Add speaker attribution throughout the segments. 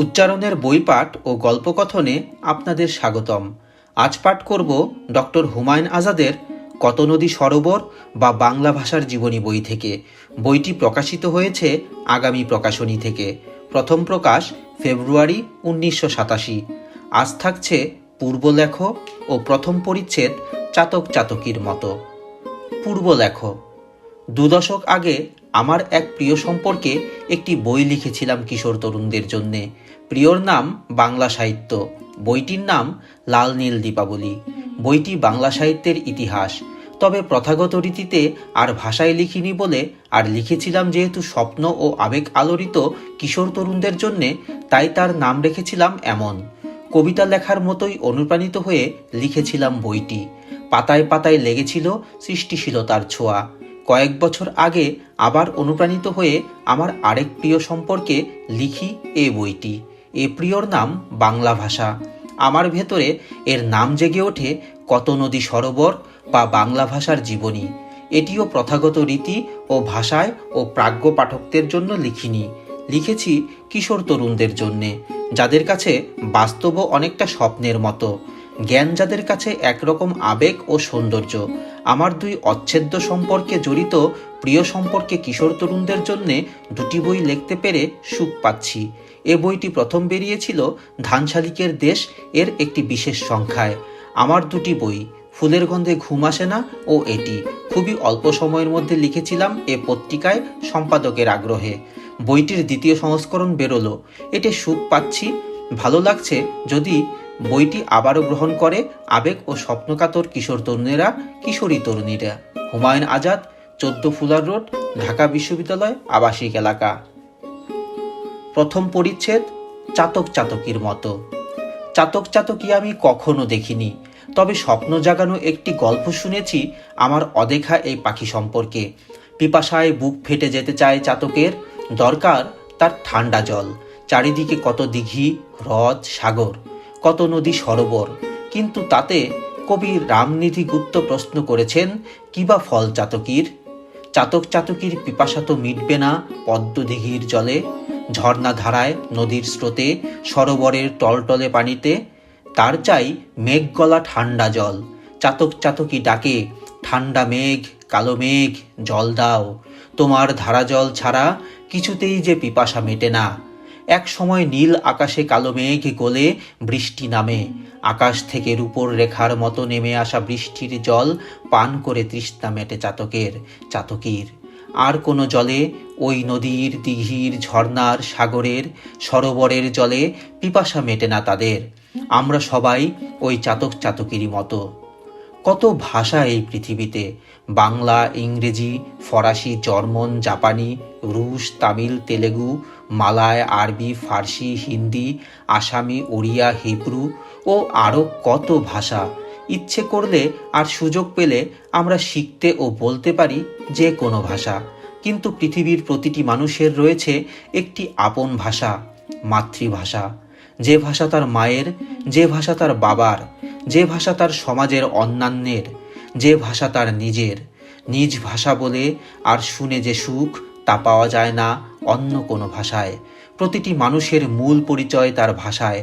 Speaker 1: উচ্চারণের বই পাঠ ও গল্পকথনে আপনাদের স্বাগতম। আজ পাঠ করব ডক্টর হুমায়ুন আজাদের কত নদী সরোবর বা বাংলা ভাষার জীবনী বই থেকে। বইটি প্রকাশিত হয়েছে আগামী প্রকাশনী থেকে। প্রথম প্রকাশ ফেব্রুয়ারি 1987। আজ থাকছে পূর্বলেখ ও প্রথম পরিচ্ছেদ চাতক চাতকীর মতো। পূর্বলেখ। 2 দশক আগে আমার এক প্রিয় সম্পর্কে একটি বই লিখেছিলাম কিশোর তরুণদের জন্যে। প্রিয়র নাম বাংলা সাহিত্য, বইটির নাম লাল নীল দীপাবলি। বইটি বাংলা সাহিত্যের ইতিহাস, তবে প্রথাগত রীতিতে আর ভাষায় লিখিনি বলে, আর লিখেছিলাম যেহেতু স্বপ্ন ও আবেগ আলোড়িত কিশোর তরুণদের জন্যে, তাই তার নাম রেখেছিলাম এমন। কবিতা লেখার মতোই অনুপ্রাণিত হয়ে লিখেছিলাম বইটি। পাতায় পাতায় লেগেছিল সৃষ্টিশীলতার ছোঁয়া। কয়েক বছর আগে আবার অনুপ্রাণিত হয়ে আমার আরেক প্রিয় সম্পর্কে লিখি এ বইটি। এ প্রিয়র নাম বাংলা ভাষা। আমার ভেতরে এর নাম জেগে ওঠে কত নদী সরোবর বা বাংলা ভাষার জীবনী। এটিও প্রথাগত রীতি ও ভাষায় ও প্রাজ্ঞ পাঠকদের জন্য লিখিনি, লিখেছি কিশোর তরুণদের জন্যে, যাদের কাছে বাস্তবও অনেকটা স্বপ্নের মতো, জ্ঞান যাদের কাছে একরকম আবেগ ও সৌন্দর্য। আমার 2 অচ্ছেদ্য সম্পর্কে জড়িত প্রিয় সম্পর্কে কিশোর তরুণদের জন্যে 2টি বই লিখতে পেরে সুখ পাচ্ছি। এ বইটি প্রথম বেরিয়েছিল ধানশালিকের দেশ এর একটি বিশেষ সংখ্যায়। আমার 2টি বই, ফুলের গন্ধে ঘুম আসে না ও এটি, খুবই অল্প সময়ের মধ্যে লিখেছিলাম এ পত্রিকায় সম্পাদকের আগ্রহে। বইটির 2য় সংস্করণ বেরোলো, এতে সুখ পাচ্ছি। ভালো লাগছে যদি বইটি আবারও গ্রহণ করে আবেগ ও স্বপ্নকাতর কিশোর তরুণেরা, কিশোরী তরুণীরা। হুমায়ুন আজাদ, 14 ফুলার রোড, ঢাকা বিশ্ববিদ্যালয় আবাসিক এলাকা। প্রথম পরিচ্ছেদ চাতক চাতকীর মতো। চাতক চাতকী আমি কখনো দেখিনি, তবে স্বপ্ন জাগানো একটি গল্প শুনেছি আমার অদেখা এই পাখি সম্পর্কে। পিপাসায় বুক ফেটে যেতে চায় চাতকের, দরকার তার ঠান্ডা জল। চারিদিকে কত দিঘি, হ্রদ, সাগর, কত নদী সরোবর, কিন্তু তাতে কবি রামনিধি গুপ্ত প্রশ্ন করেছেন, কি বা ফল চাতকীর? চাতক চাতকীর পিপাসা তো মিটবে না পদ্ম দিঘির জলে, ঝর্ণা ধারায়, নদীর স্রোতে, সরোবরের টলটলে পানিতে। তার চাই মেঘ গলা ঠান্ডা জল। চাতক চাতকী ডাকে, ঠান্ডা মেঘ, কালো মেঘ, জল দাও। তোমার ধারা জল ছাড়া কিছুতেই যে পিপাসা মেটে না। এক সময় নীল আকাশে কালো মেঘ গলে বৃষ্টি নামে। আকাশ থেকে রূপোর রেখার মতো নেমে আসা বৃষ্টির জল পান করে তৃষ্ণা মেটে চাতকের, চাতকীর। আর কোনো জলে, ওই নদীর, দিঘির, ঝর্ণার, সাগরের, সরোবরের জলে পিপাসা মেটে না তাদের। আমরা সবাই ওই চাতক চাতকীরই মতো। কত ভাষা এই পৃথিবীতে, বাংলা, ইংরেজি, ফরাসি, জার্মান, জাপানি, রুশ, তামিল, তেলেগু, মালয়, আরবি, ফার্সি, হিন্দি, আসামি, ওড়িয়া, হিব্রু ও আরও কত ভাষা। ইচ্ছে করলে আর সুযোগ পেলে আমরা শিখতে ও বলতে পারি যে কোনো ভাষা। কিন্তু পৃথিবীর প্রতিটি মানুষের রয়েছে একটি আপন ভাষা, মাতৃভাষা। যে ভাষা তার মায়ের, যে ভাষা তার বাবার, যে ভাষা তার সমাজের অন্যান্যের, যে ভাষা তার নিজের। নিজ ভাষা বলে আর শুনে যে সুখ, তা পাওয়া যায় না অন্য কোনো ভাষায়। প্রতিটি মানুষের মূল পরিচয় তার ভাষায়,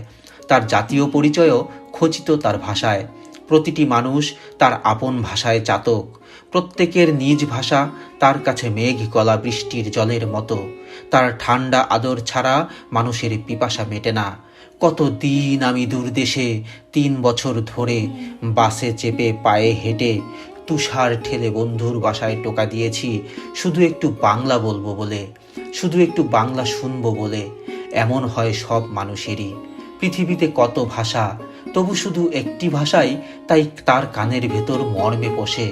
Speaker 1: তার জাতীয় পরিচয়ও খচিত তার ভাষায়। প্রতিটি মানুষ তার আপন ভাষায় চাতক। প্রত্যেকের নিজ ভাষা তার কাছে মেঘ গলা বৃষ্টির জলের মতো। তার ঠান্ডা আদর ছাড়া মানুষের পিপাসা মেটে না। কত দিন আমি দূরদেশে 3 বছর ধরে বাসে চেপে পায়ে হেঁটে তুষার ঠেলে বন্ধুর বাসায় টোকা দিয়েছি, শুধু একটু বাংলা বলবো বলে, শুধু একটু বাংলা শুনবো বলে। এমন হয় সব মানুষেরই। পৃথিবীতে কত ভাষা, তবু শুধু একটি ভাষাই তাই তার কানের ভেতর মর্মে পোষে।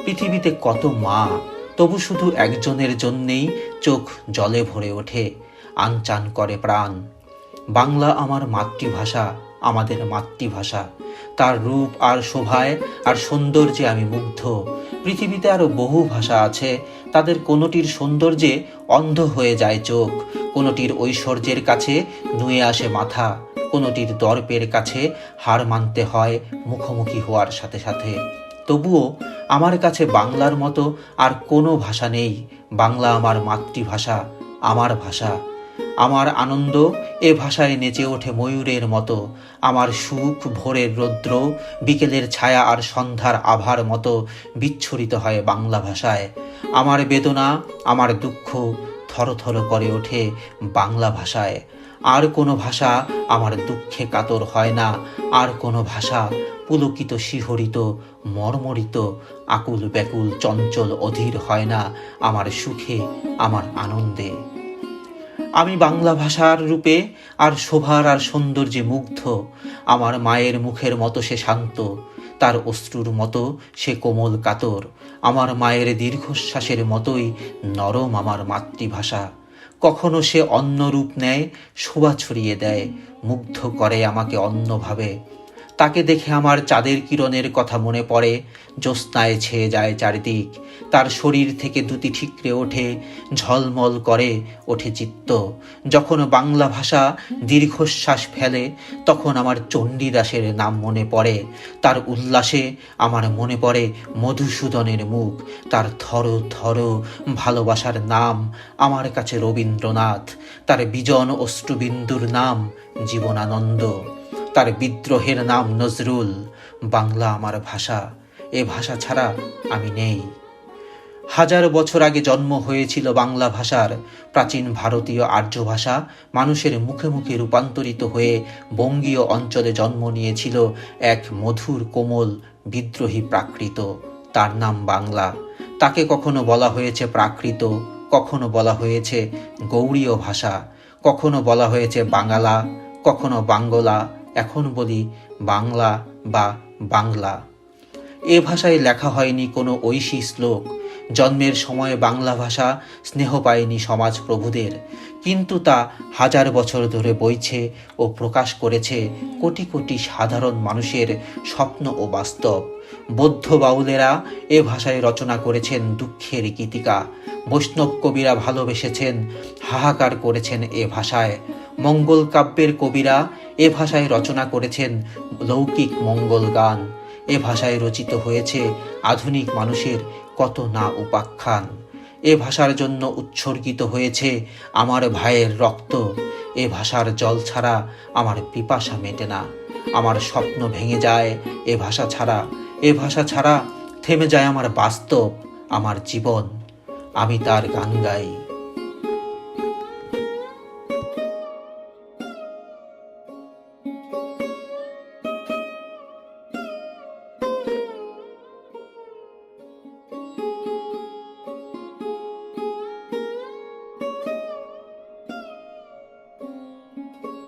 Speaker 1: পৃথিবীতে কত মা, তবু শুধু একজনের জন্যেই চোখ জলে ভরে ওঠে, আনচান করে প্রাণ। বাংলা আমার মাতৃভাষা, আমাদের মাতৃভাষা। তার রূপ আর শোভায় আর সৌন্দর্যে আমি মুগ্ধ। পৃথিবীতে আরও বহু ভাষা আছে, তাদের কোনোটির সৌন্দর্যে অন্ধ হয়ে যায় চোখ, কোনোটির ঐশ্বর্যের কাছে নুয়ে আসে মাথা, কোনোটির দর্পের কাছে হার মানতে হয় মুখোমুখি হওয়ার সাথে সাথে। তবুও আমার কাছে বাংলার মতো আর কোনো ভাষা নেই। বাংলা আমার মাতৃভাষা, আমার ভাষা। আমার আনন্দ এ ভাষায় নেচে ওঠে ময়ূরের মতো, আমার সুখ ভোরের রৌদ্র, বিকেলের ছায়া আর সন্ধ্যার আভার মতো বিচ্ছুরিত হয় বাংলা ভাষায়। আমার বেদনা, আমার দুঃখ থরথর করে ওঠে বাংলা ভাষায়। আর কোনো ভাষা আমার দুঃখে কাতর হয় না, আর কোনো ভাষা পুলকিত শিহরিত মর্মরিত আকুল ব্যাকুল চঞ্চল অধীর হয় না আমার সুখে আমার আনন্দে। আমি বাংলা ভাষার রূপে আর শোভার আর সৌন্দর্যে মুগ্ধ। আমার মায়ের মুখের মতো সে শান্ত, তার অশ্রুর মতো সে কোমল কাতর। আমার মায়ের দীর্ঘশ্বাসের মতোই নরম আমার মাতৃভাষা। কখনো সে অন্য রূপ নেয়, শোভা ছড়িয়ে দেয়, মুগ্ধ করে আমাকে অন্যভাবে। তাকে দেখে আমার চাঁদের কিরণের কথা মনে পড়ে, জ্যোৎস্নায় ছেয়ে যায় চারিদিক। তার শরীর থেকে দুটি ঠিকরে ওঠে, ঝলমল করে ওঠে চিত্ত। যখন বাংলা ভাষা দীর্ঘশ্বাস ফেলে, তখন আমার চণ্ডীদাসের নাম মনে পড়ে। তার উল্লাসে আমার মনে পড়ে মধুসূদনের মুখ। তার থর থর ভালোবাসার নাম আমার কাছে রবীন্দ্রনাথ। তার বিজন অশ্রুবিন্দুর নাম জীবনানন্দ। তার বিদ্রোহের নাম নজরুল। বাংলা আমার ভাষা, এ ভাষা ছাড়া আমি নেই। হাজার বছর আগে জন্ম হয়েছিল বাংলা ভাষার। প্রাচীন ভারতীয় আর্য ভাষা মানুষের মুখে মুখে রূপান্তরিত হয়ে বঙ্গীয় অঞ্চলে জন্ম নিয়েছিল এক মধুর কোমল বিদ্রোহী প্রাকৃত, তার নাম বাংলা। তাকে কখনো বলা হয়েছে প্রাকৃত, কখনো বলা হয়েছে গৌড়ীয় ভাষা, কখনো বলা হয়েছে বাঙালা, কখনো বাঙ্গলা। এখন বলি বাংলা বা বাংলা। এ ভাষায় লেখা হয়নি কোনো ঐশী শ্লোক। জন্মের সময় বাংলা ভাষা স্নেহ পায়নি সমাজ প্রভুদের, কিন্তু তা হাজার বছর ধরে বইছে ও প্রকাশ করেছে কোটি কোটি সাধারণ মানুষের স্বপ্ন ও বাস্তব। বৌদ্ধ বাউলেরা এ ভাষায় রচনা করেছেন দুঃখের গীতিকা। বৈষ্ণব কবিরা ভালোবেসেছেন, হাহাকার করেছেন এ ভাষায়। মঙ্গল কাব্যের কবিরা এ ভাষায় রচনা করেছেন লৌকিক মঙ্গল গান। এ ভাষায় রচিত হয়েছে আধুনিক মানুষের কত না উপাখ্যান। এ ভাষার জন্য উৎসর্গিত হয়েছে আমার ভাইয়ের রক্ত। এ ভাষার জল ছাড়া আমার পিপাসা মেটে না, আমার স্বপ্ন ভেঙে যায় এ ভাষা ছাড়া। এ ভাষা ছাড়া থেমে যায় আমার বাস্তব, আমার জীবন। আমি তার গান গাই।